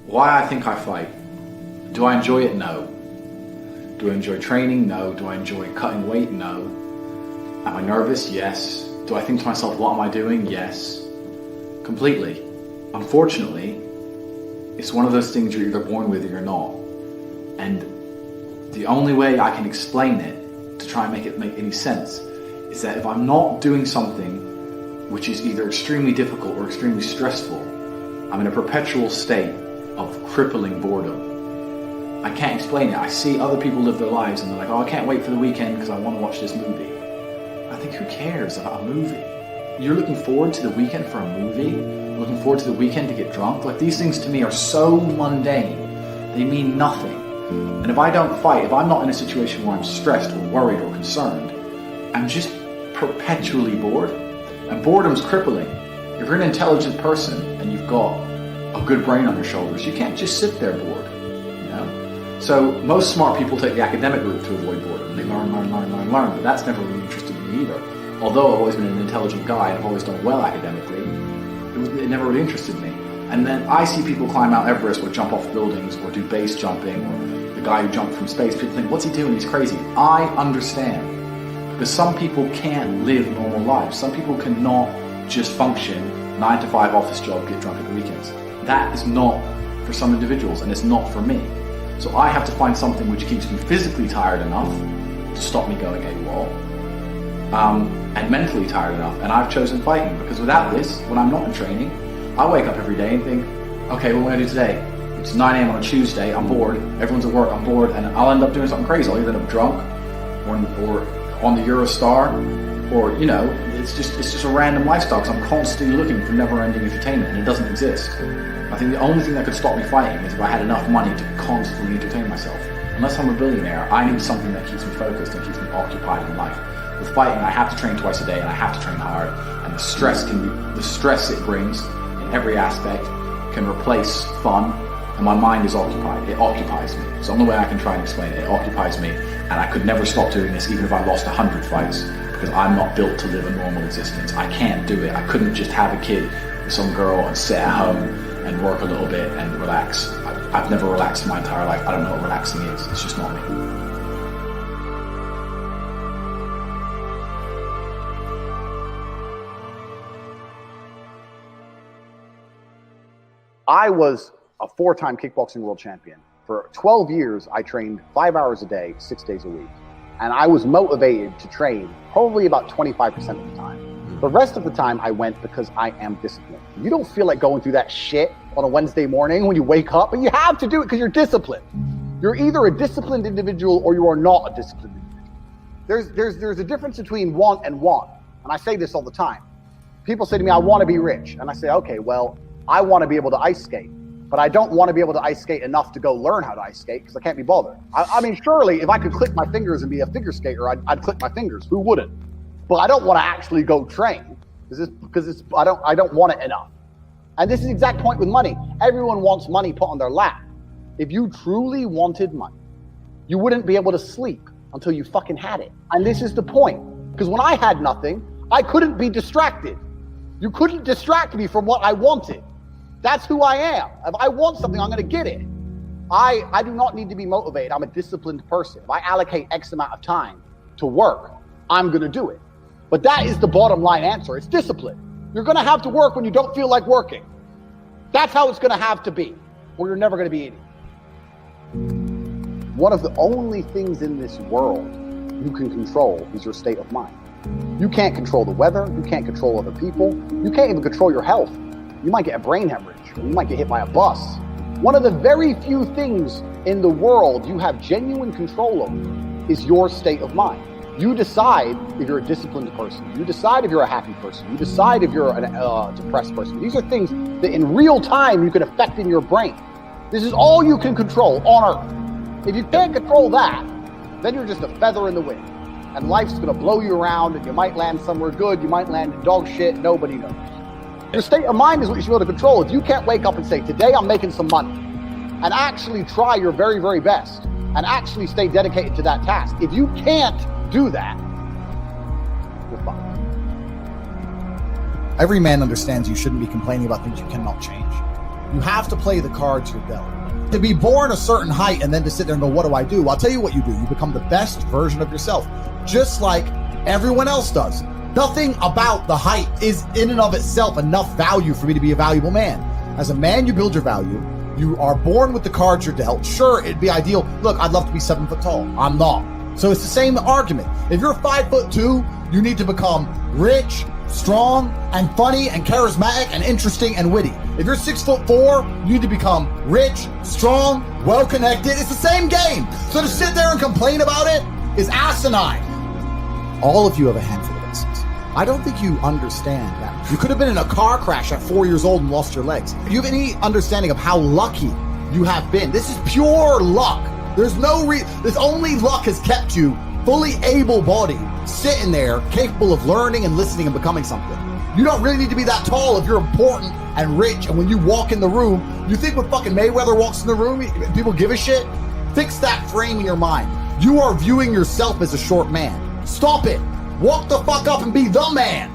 Why I think I fight. Do I enjoy it? No. Do I enjoy training? No. Do I enjoy cutting weight? No. Am I nervous? Yes. Do I think to myself, what am I doing? Yes. Completely. Unfortunately, it's one of those things you're either born with or you're not. And the only way I can explain it, to try and make it make any sense, is that if I'm not doing something which is either extremely difficult or extremely stressful, I'm in a perpetual state of crippling boredom. I can't explain it. I see other people live their lives and they're like, oh, I can't wait for the weekend because I want to watch this movie. I think, who cares about a movie? You're looking forward to the weekend for a movie? Looking forward to the weekend to get drunk? Like, these things to me are so mundane. They mean nothing. And if I don't fight, if I'm not in a situation where I'm stressed or worried or concerned, I'm just perpetually bored. And boredom's crippling. If you're an intelligent person and you've got a good brain on your shoulders, you can't just sit there bored, you know? So most smart people take the academic route to avoid boredom. They learn, but that's never really interested me either. Although I've always been an intelligent guy and I've always done well academically, it never really interested me. And then I see people climb Mount Everest or jump off buildings or do base jumping, or the guy who jumped from space. People think, what's he doing? He's crazy. I understand. Because some people can't live normal lives. Some people cannot just function 9 to 5 office job, get drunk at the weekends. That is not for some individuals, and it's not for me. So I have to find something which keeps me physically tired enough to stop me going AWOL, and mentally tired enough. And I've chosen fighting, because without this, when I'm not in training, I wake up every day and think, okay, what am I going to do today? It's 9 a.m. on a Tuesday, I'm bored, everyone's at work, I'm bored, and I'll end up doing something crazy. I'll either end up drunk or on the Eurostar, or, you know, it's just a random lifestyle, because I'm constantly looking for never-ending entertainment, and it doesn't exist. I think the only thing that could stop me fighting is if I had enough money to constantly entertain myself. Unless I'm a billionaire, I need something that keeps me focused and keeps me occupied in life. With fighting, I have to train twice a day, and I have to train hard, and the stress it brings in every aspect can replace fun, and my mind is occupied. It occupies me. It's the only way I can try and explain it. It occupies me, and I could never stop doing this even if I lost 100 fights, because I'm not built to live a normal existence. I can't do it. I couldn't just have a kid with some girl and sit at home and work a little bit and relax. I've never relaxed in my entire life. I don't know what relaxing is. It's just not me. I was a 4-time kickboxing world champion. For 12 years, I trained 5 hours a day, 6 days a week. And I was motivated to train probably about 25% of the time. The rest of the time I went because I am disciplined. You don't feel like going through that shit on a Wednesday morning when you wake up, but you have to do it because you're disciplined. You're either a disciplined individual or you are not a disciplined individual. There's a difference between want and want. And I say this all the time. People say to me, I want to be rich. And I say, okay, well, I want to be able to ice skate, but I don't want to be able to ice skate enough to go learn how to ice skate because I can't be bothered. I mean, surely if I could click my fingers and be a figure skater, I'd click my fingers. Who wouldn't? But I don't want to actually go train because I don't want it enough. And this is the exact point with money. Everyone wants money put on their lap. If you truly wanted money, you wouldn't be able to sleep until you fucking had it. And this is the point. Because when I had nothing, I couldn't be distracted. You couldn't distract me from what I wanted. That's who I am. If I want something, I'm going to get it. I do not need to be motivated. I'm a disciplined person. If I allocate X amount of time to work, I'm going to do it. But that is the bottom line answer. It's discipline. You're going to have to work when you don't feel like working. That's how it's going to have to be, or you're never going to be eating. One of the only things in this world you can control is your state of mind. You can't control the weather. You can't control other people. You can't even control your health. You might get a brain hemorrhage, or you might get hit by a bus. One of the very few things in the world you have genuine control over is your state of mind. You decide if you're a disciplined person. You decide if you're a happy person. You decide if you're a depressed person. These are things that in real time you can affect in your brain. This is all you can control on Earth. If you can't control that, then you're just a feather in the wind. And life's gonna blow you around, and you might land somewhere good, you might land in dog shit, nobody knows. Your state of mind is what you should be able to control. If you can't wake up and say, today I'm making some money, and actually try your very, very best, and actually stay dedicated to that task. If you can't do that, you're fucked. Every man understands you shouldn't be complaining about things you cannot change. You have to play the cards you're dealt. To be born a certain height and then to sit there and go, what do I do? Well, I'll tell you what you do. You become the best version of yourself, just like everyone else does. Nothing about the height is in and of itself enough value for me to be a valuable man. As a man, you build your value. You are born with the cards you're dealt. Sure, it'd be ideal. Look, I'd love to be 7 foot tall. I'm not. So it's the same argument. If you're 5'2", you need to become rich, strong, and funny, and charismatic, and interesting, and witty. If you're 6'4", you need to become rich, strong, well-connected. It's the same game. So to sit there and complain about it is asinine. All of you have a handful of aces. I don't think you understand that. You could have been in a car crash at 4 years old and lost your legs. Do you have any understanding of how lucky you have been? This is pure luck. There's only luck has kept you fully able-bodied, sitting there, capable of learning and listening and becoming something. You don't really need to be that tall if you're important and rich, and when you walk in the room, you think when fucking Mayweather walks in the room, people give a shit? Fix that frame in your mind. You are viewing yourself as a short man. Stop it. Walk the fuck up and be the man.